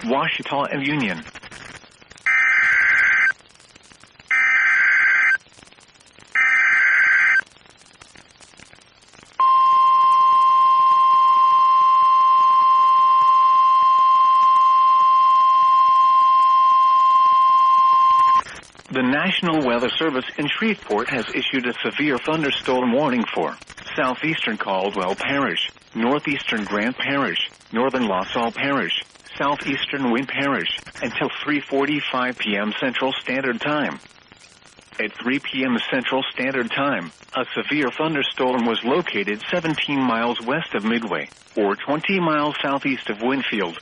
Washita and Union. The National Weather Service in Shreveport has issued a severe thunderstorm warning for southeastern Caldwell Parish, northeastern Grant Parish, northern LaSalle Parish, southeastern Wynne Parish, until 3:45 p.m. Central Standard Time. At 3 p.m. Central Standard Time, a severe thunderstorm was located 17 miles west of Midway, or 20 miles southeast of Winfield.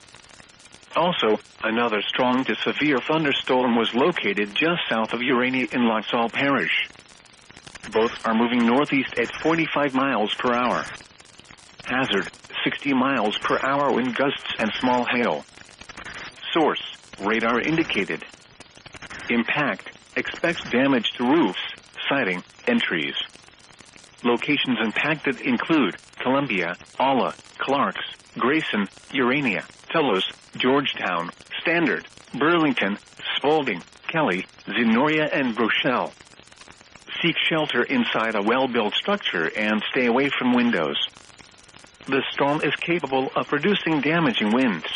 Also, another strong to severe thunderstorm was located just south of Urania in LaSalle Parish. Both are moving northeast at 45 miles per hour. Hazard, 60 miles per hour wind gusts and small hail. Source, radar indicated. Impact, expects damage to roofs, siding, and trees. Locations impacted include Columbia, Alla, Clarks, Grayson, Urania, Telos, Georgetown, Standard, Burlington, Spalding, Kelly, Zenoria, and Rochelle. Seek shelter inside a well-built structure and stay away from windows. The storm is capable of producing damaging winds.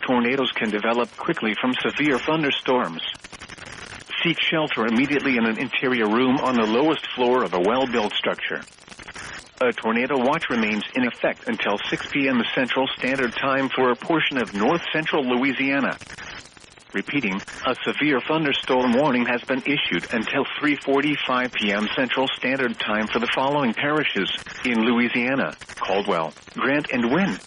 Tornadoes can develop quickly from severe thunderstorms. Seek shelter immediately in an interior room on the lowest floor of a well-built structure. A tornado watch remains in effect until 6 p.m. Central Standard Time for a portion of north-central Louisiana. Repeating, a severe thunderstorm warning has been issued until 3:45 p.m. Central Standard Time for the following parishes in Louisiana: Caldwell, Grant, and Wynne.